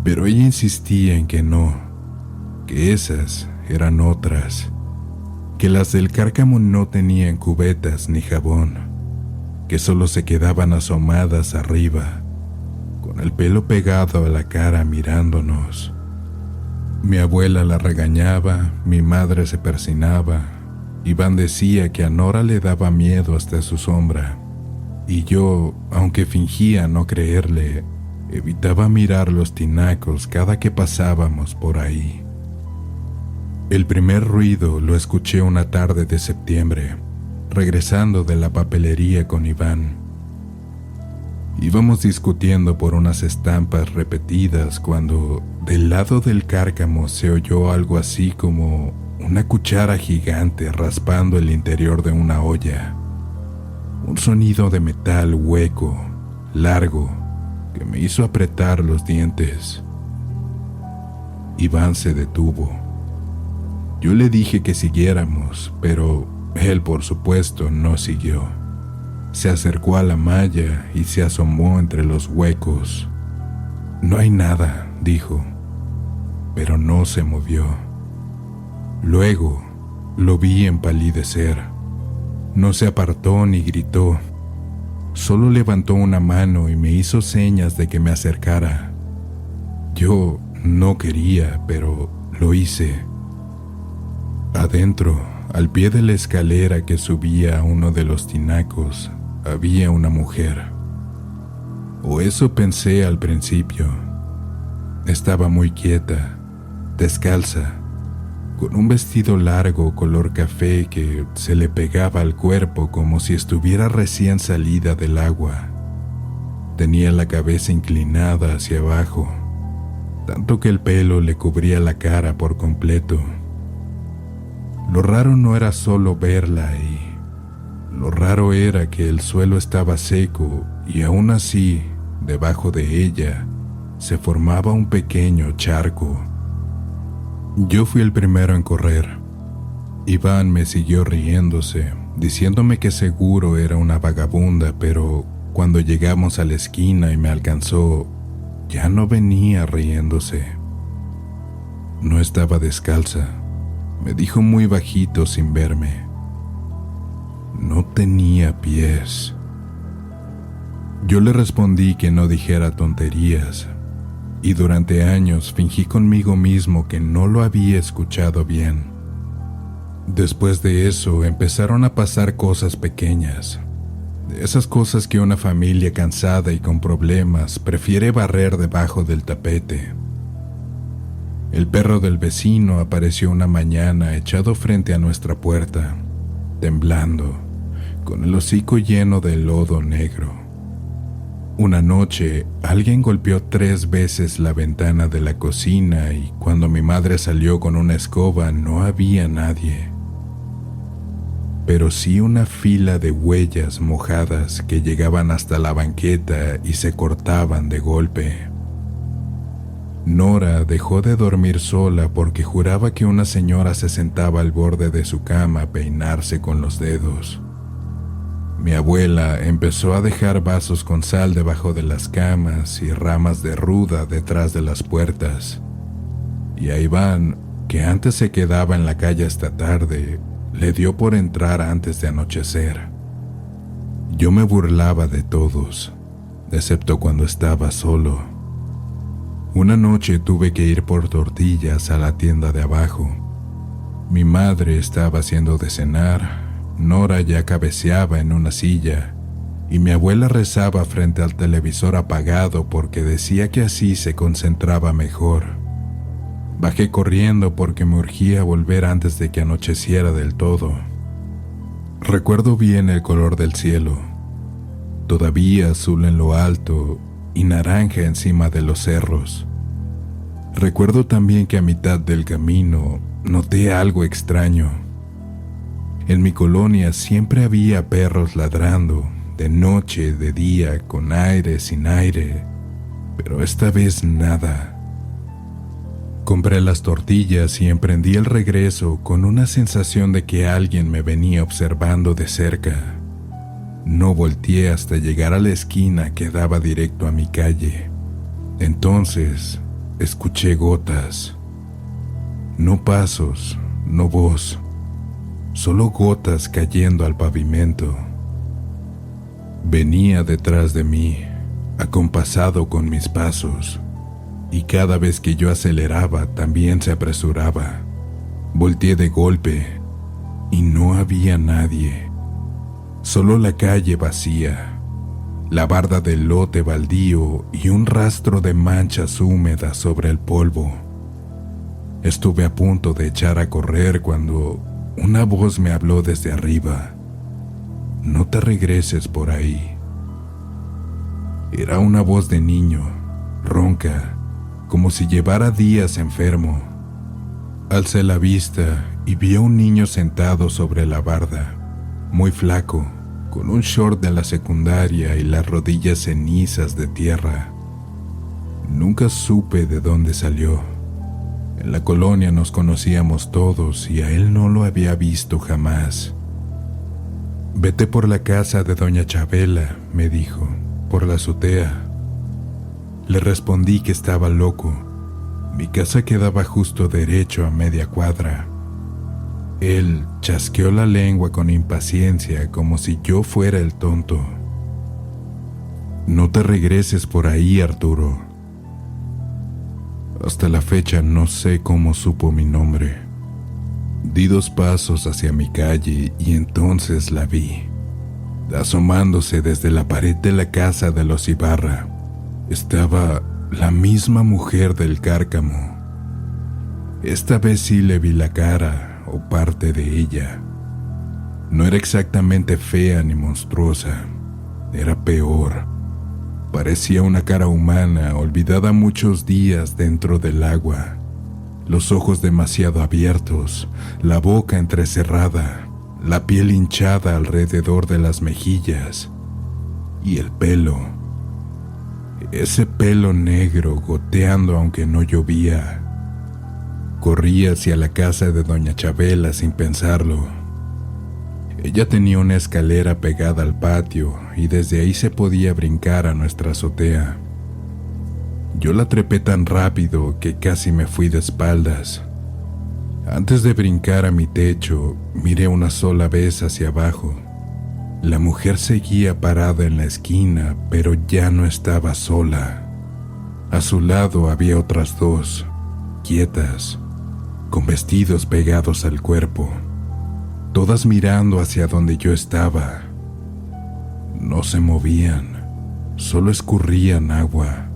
Pero ella insistía en que no, que esas eran otras, que las del Cárcamo no tenían cubetas ni jabón, que solo se quedaban asomadas arriba, con el pelo pegado a la cara mirándonos. Mi abuela la regañaba, mi madre se persinaba, Iván decía que a Nora le daba miedo hasta su sombra, y yo, aunque fingía no creerle, evitaba mirar los tinacos cada que pasábamos por ahí. El primer ruido lo escuché una tarde de septiembre, regresando de la papelería con Iván. Íbamos discutiendo por unas estampas repetidas cuando del lado del Cárcamo se oyó algo así como una cuchara gigante raspando el interior de una olla. Un sonido de metal hueco, largo, que me hizo apretar los dientes. Iván se detuvo. Yo le dije que siguiéramos, pero él, por supuesto, no siguió. Se acercó a la malla y se asomó entre los huecos. «No hay nada», dijo, pero no se movió. Luego lo vi empalidecer. No se apartó ni gritó. Solo levantó una mano y me hizo señas de que me acercara. Yo no quería, pero lo hice. Adentro, al pie de la escalera que subía a uno de los tinacos, había una mujer. O eso pensé al principio. Estaba muy quieta, descalza, con un vestido largo color café que se le pegaba al cuerpo como si estuviera recién salida del agua. Tenía la cabeza inclinada hacia abajo, tanto que el pelo le cubría la cara por completo. Lo raro no era solo verla ahí. Lo raro era que el suelo estaba seco y aún así, debajo de ella, se formaba un pequeño charco. Yo fui el primero en correr. Iván me siguió riéndose, diciéndome que seguro era una vagabunda, pero cuando llegamos a la esquina y me alcanzó, ya no venía riéndose. No estaba descalza, me dijo muy bajito sin verme. No tenía pies. Yo le respondí que no dijera tonterías, y durante años fingí conmigo mismo que no lo había escuchado bien. Después de eso empezaron a pasar cosas pequeñas, de esas cosas que una familia cansada y con problemas prefiere barrer debajo del tapete. El perro del vecino apareció una mañana echado frente a nuestra puerta, temblando, con el hocico lleno de lodo negro. Una noche, alguien golpeó 3 veces la ventana de la cocina y cuando mi madre salió con una escoba no había nadie. Pero sí una fila de huellas mojadas que llegaban hasta la banqueta y se cortaban de golpe. Nora dejó de dormir sola porque juraba que una señora se sentaba al borde de su cama a peinarse con los dedos. Mi abuela empezó a dejar vasos con sal debajo de las camas y ramas de ruda detrás de las puertas. Y a Iván, que antes se quedaba en la calle hasta tarde, le dio por entrar antes de anochecer. Yo me burlaba de todos, excepto cuando estaba solo. Una noche tuve que ir por tortillas a la tienda de abajo. Mi madre estaba haciendo de cenar, Nora ya cabeceaba en una silla y mi abuela rezaba frente al televisor apagado porque decía que así se concentraba mejor. Bajé corriendo porque me urgía volver antes de que anocheciera del todo. Recuerdo bien el color del cielo, todavía azul en lo alto y naranja encima de los cerros. Recuerdo también que a mitad del camino noté algo extraño. En mi colonia siempre había perros ladrando, de noche, de día, con aire, sin aire, pero esta vez nada. Compré las tortillas y emprendí el regreso con una sensación de que alguien me venía observando de cerca. No volteé hasta llegar a la esquina que daba directo a mi calle. Entonces, escuché gotas. No pasos, no voz. solo gotas cayendo al pavimento. Venía detrás de mí, acompasado con mis pasos, y cada vez que yo aceleraba también se apresuraba. Volteé de golpe y no había nadie, solo la calle vacía, la barda del lote baldío y un rastro de manchas húmedas sobre el polvo. Estuve a punto de echar a correr cuando una voz me habló desde arriba. No te regreses por ahí. Era una voz de niño, ronca, como si llevara días enfermo. Alcé la vista y vi a un niño sentado sobre la barda, muy flaco, con un short de la secundaria y las rodillas cenizas de tierra. Nunca supe de dónde salió. En la colonia nos conocíamos todos y a él no lo había visto jamás. Vete por la casa de doña Chabela, me dijo, por la azotea. Le respondí que estaba loco. Mi casa quedaba justo derecho a media cuadra. Él chasqueó la lengua con impaciencia, como si yo fuera el tonto. No te regreses por ahí, Arturo. Hasta la fecha no sé cómo supo mi nombre. Di 2 pasos hacia mi calle y entonces la vi, asomándose desde la pared de la casa de los Ibarra. Estaba la misma mujer del cárcamo. Esta vez sí le vi la cara o parte de ella. No era exactamente fea ni monstruosa, era peor. Parecía una cara humana olvidada muchos días dentro del agua. Los ojos demasiado abiertos, la boca entrecerrada, la piel hinchada alrededor de las mejillas y el pelo. Ese pelo negro goteando aunque no llovía. Corrí hacia la casa de doña Chabela sin pensarlo. Ella tenía una escalera pegada al patio y desde ahí se podía brincar a nuestra azotea. Yo la trepé tan rápido que casi me fui de espaldas. Antes de brincar a mi techo, miré una sola vez hacia abajo. La mujer seguía parada en la esquina, pero ya no estaba sola. A su lado había otras 2, quietas, con vestidos pegados al cuerpo, todas mirando hacia donde yo estaba. No se movían, solo escurrían agua.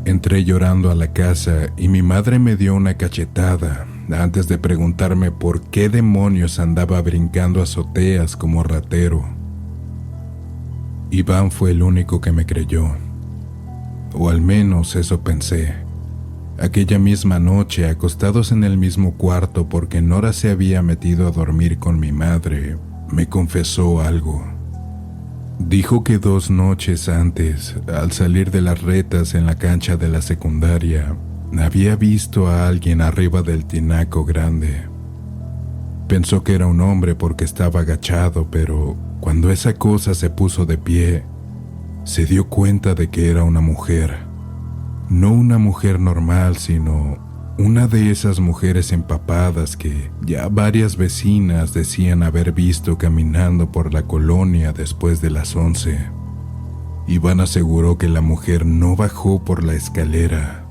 Entré llorando a la casa y mi madre me dio una cachetada antes de preguntarme por qué demonios andaba brincando azoteas como ratero. Iván fue el único que me creyó, o al menos eso pensé. Aquella misma noche, acostados en el mismo cuarto porque Nora se había metido a dormir con mi madre, me confesó algo. Dijo que 2 noches antes, al salir de las retas en la cancha de la secundaria, había visto a alguien arriba del tinaco grande. Pensó que era un hombre porque estaba agachado, pero cuando esa cosa se puso de pie, se dio cuenta de que era una mujer. No una mujer normal, sino una de esas mujeres empapadas que ya varias vecinas decían haber visto caminando por la colonia después de las 11. Iván aseguró que la mujer no bajó por la escalera.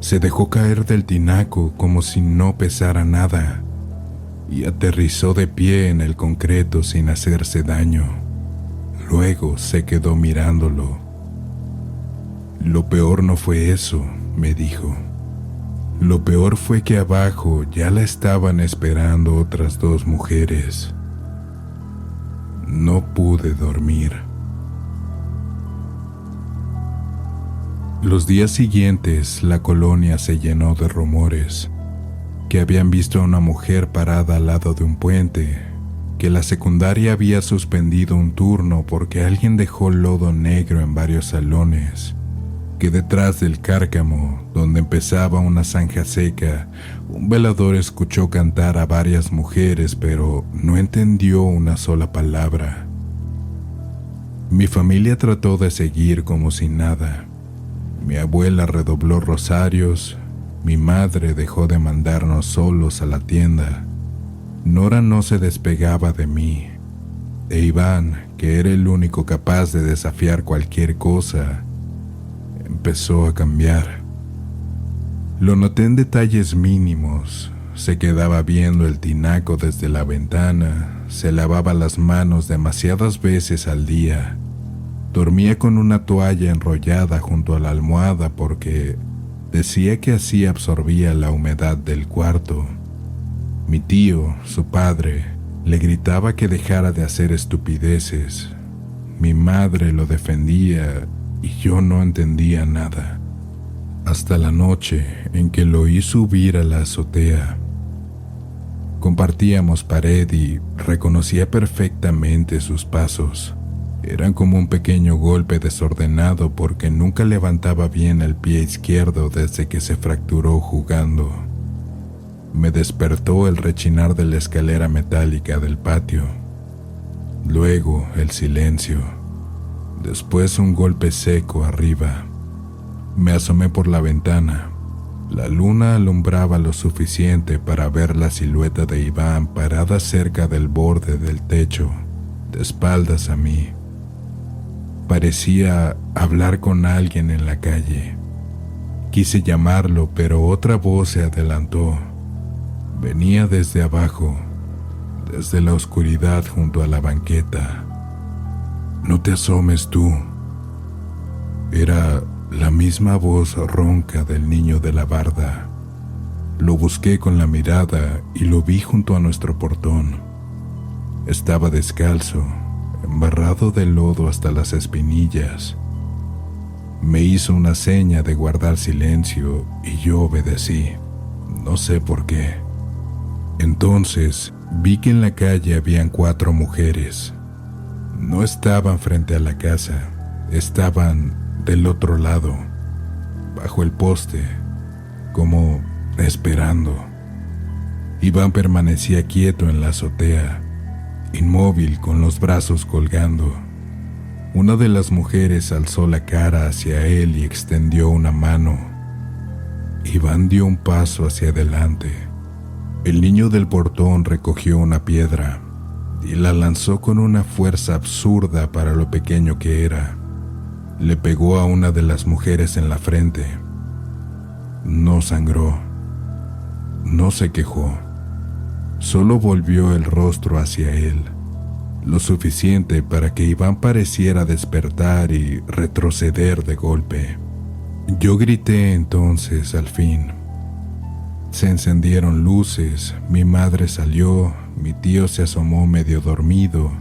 Se dejó caer del tinaco como si no pesara nada y aterrizó de pie en el concreto sin hacerse daño. Luego se quedó mirándolo. Lo peor no fue eso, me dijo. Lo peor fue que abajo ya la estaban esperando otras 2 mujeres. No pude dormir. Los días siguientes, la colonia se llenó de rumores, que habían visto a una mujer parada al lado de un puente, que la secundaria había suspendido un turno porque alguien dejó lodo negro en varios salones, que detrás del cárcamo, donde empezaba una zanja seca, un velador escuchó cantar a varias mujeres, pero no entendió una sola palabra. Mi familia trató de seguir como si nada. Mi abuela redobló rosarios, mi madre dejó de mandarnos solos a la tienda. Nora no se despegaba de mí, e Iván, que era el único capaz de desafiar cualquier cosa, empezó a cambiar. Lo noté en detalles mínimos. Se quedaba viendo el tinaco desde la ventana, se lavaba las manos demasiadas veces al día, dormía con una toalla enrollada junto a la almohada porque decía que así absorbía la humedad del cuarto. Mi tío, su padre, le gritaba que dejara de hacer estupideces. Mi madre lo defendía y yo no entendía nada. Hasta la noche en que lo oí subir a la azotea. Compartíamos pared y reconocía perfectamente sus pasos. Eran como un pequeño golpe desordenado porque nunca levantaba bien el pie izquierdo desde que se fracturó jugando. Me despertó el rechinar de la escalera metálica del patio. Luego el silencio. Después un golpe seco arriba. Me asomé por la ventana. La luna alumbraba lo suficiente para ver la silueta de Iván parada cerca del borde del techo, de espaldas a mí. Parecía hablar con alguien en la calle. Quise llamarlo, pero otra voz se adelantó. Venía desde abajo, desde la oscuridad junto a la banqueta. «No te asomes tú». Era la misma voz ronca del niño de la barda. Lo busqué con la mirada y lo vi junto a nuestro portón. Estaba descalzo, embarrado de lodo hasta las espinillas. Me hizo una seña de guardar silencio y yo obedecí. No sé por qué. Entonces vi que en la calle habían 4 mujeres. No estaban frente a la casa, estaban del otro lado, bajo el poste, como esperando. Iván permanecía quieto en la azotea, inmóvil con los brazos colgando. Una de las mujeres alzó la cara hacia él y extendió una mano. Iván dio un paso hacia adelante. El niño del portón recogió una piedra y la lanzó con una fuerza absurda para lo pequeño que era. Le pegó a una de las mujeres en la frente. No sangró. No se quejó. Solo volvió el rostro hacia él, lo suficiente para que Iván pareciera despertar y retroceder de golpe. Yo grité entonces al fin. Se encendieron luces, mi madre salió, mi tío se asomó medio dormido.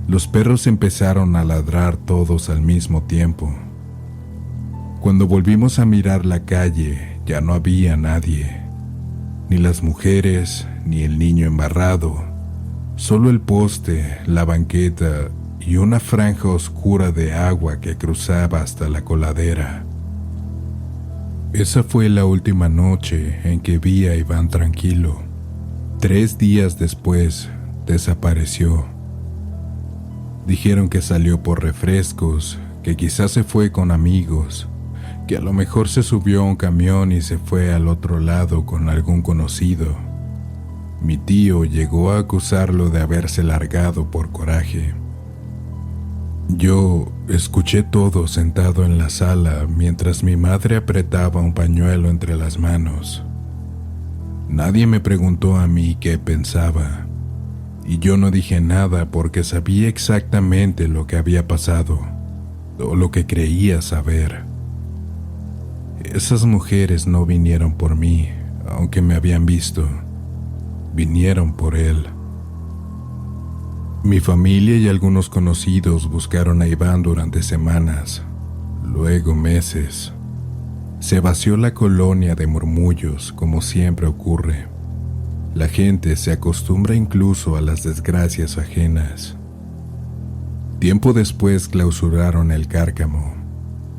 Los perros empezaron a ladrar todos al mismo tiempo. Cuando volvimos a mirar la calle, ya no había nadie. Ni las mujeres, ni el niño embarrado. Solo el poste, la banqueta y una franja oscura de agua que cruzaba hasta la coladera. Esa fue la última noche en que vi a Iván tranquilo. 3 días después, desapareció. Dijeron que salió por refrescos, que quizás se fue con amigos, que a lo mejor se subió a un camión y se fue al otro lado con algún conocido. Mi tío llegó a acusarlo de haberse largado por coraje. Yo escuché todo sentado en la sala mientras mi madre apretaba un pañuelo entre las manos. Nadie me preguntó a mí qué pensaba, y yo no dije nada porque sabía exactamente lo que había pasado, o lo que creía saber. Esas mujeres no vinieron por mí, aunque me habían visto. Vinieron por él. Mi familia y algunos conocidos buscaron a Iván durante semanas, luego meses. Se vació la colonia de murmullos, como siempre ocurre. La gente se acostumbra incluso a las desgracias ajenas. Tiempo después clausuraron el cárcamo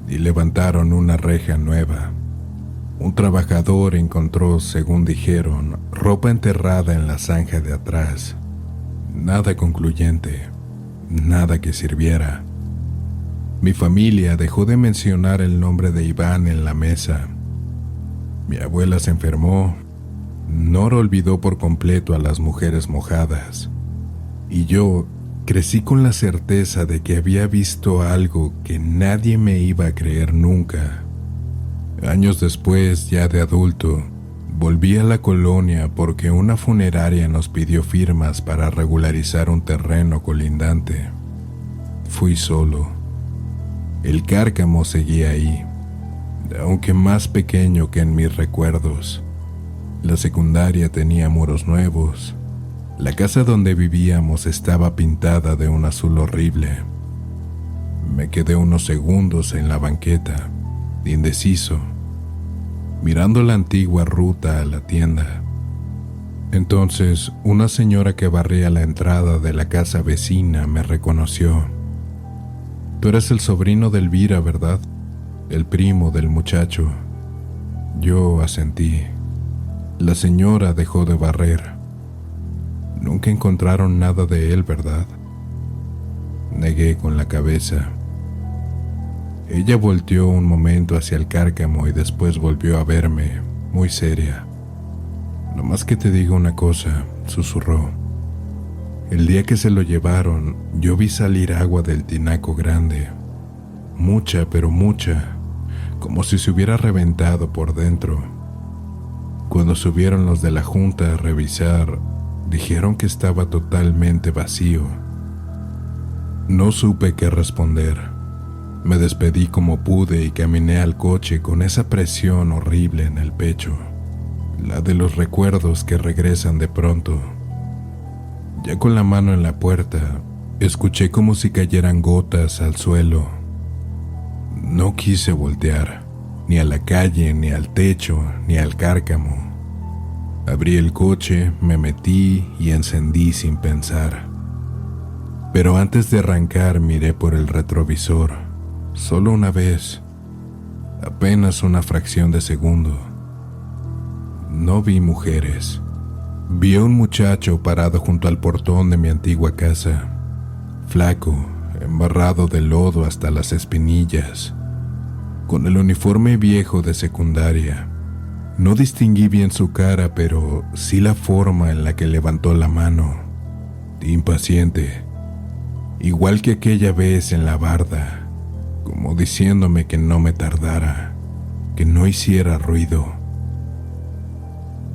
y levantaron una reja nueva. Un trabajador encontró, según dijeron, ropa enterrada en la zanja de atrás. Nada concluyente, nada que sirviera. Mi familia dejó de mencionar el nombre de Iván en la mesa. Mi abuela se enfermó, Nora olvidó por completo a las mujeres mojadas, y yo crecí con la certeza de que había visto algo que nadie me iba a creer nunca. Años después, ya de adulto, volví a la colonia porque una funeraria nos pidió firmas para regularizar un terreno colindante. Fui solo. El cárcamo seguía ahí, aunque más pequeño que en mis recuerdos. La secundaria tenía muros nuevos. La casa donde vivíamos estaba pintada de un azul horrible. Me quedé unos segundos en la banqueta, indeciso, mirando la antigua ruta a la tienda. Entonces, una señora que barría la entrada de la casa vecina me reconoció. Tú eres el sobrino de Elvira, ¿verdad? El primo del muchacho. Yo asentí. La señora dejó de barrer. Nunca encontraron nada de él, ¿verdad? Negué con la cabeza. Ella volteó un momento hacia el cárcamo y después volvió a verme, muy seria. Nomás que te digo una cosa, susurró. El día que se lo llevaron, yo vi salir agua del tinaco grande. Mucha, pero mucha, como si se hubiera reventado por dentro. Cuando subieron los de la junta a revisar, dijeron que estaba totalmente vacío. No supe qué responder. Me despedí como pude y caminé al coche con esa presión horrible en el pecho, la de los recuerdos que regresan de pronto. Ya con la mano en la puerta, escuché como si cayeran gotas al suelo. No quise voltear, ni a la calle, ni al techo, ni al cárcamo. Abrí el coche, me metí y encendí sin pensar. Pero antes de arrancar miré por el retrovisor, solo una vez, apenas una fracción de segundo. No vi mujeres. Vi a un muchacho parado junto al portón de mi antigua casa, flaco, embarrado de lodo hasta las espinillas, con el uniforme viejo de secundaria. No distinguí bien su cara, pero sí la forma en la que levantó la mano, impaciente, igual que aquella vez en la barda, como diciéndome que no me tardara, que no hiciera ruido.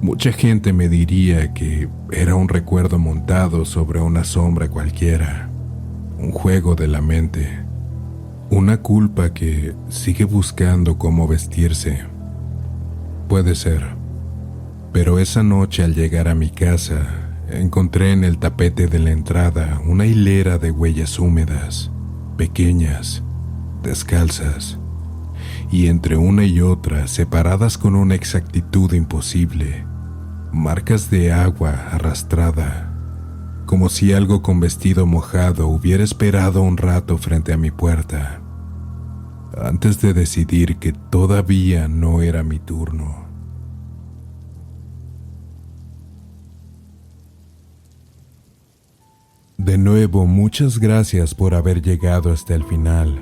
Mucha gente me diría que era un recuerdo montado sobre una sombra cualquiera, un juego de la mente, una culpa que sigue buscando cómo vestirse. Puede ser, pero esa noche al llegar a mi casa, encontré en el tapete de la entrada una hilera de huellas húmedas, pequeñas, descalzas, y entre una y otra, separadas con una exactitud imposible, marcas de agua arrastrada, como si algo con vestido mojado hubiera esperado un rato frente a mi puerta, antes de decidir que todavía no era mi turno. De nuevo, muchas gracias por haber llegado hasta el final.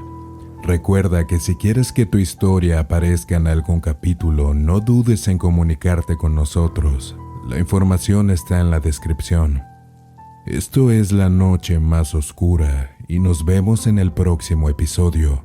Recuerda que si quieres que tu historia aparezca en algún capítulo, no dudes en comunicarte con nosotros. La información está en la descripción. Esto es La Noche Más Oscura y nos vemos en el próximo episodio.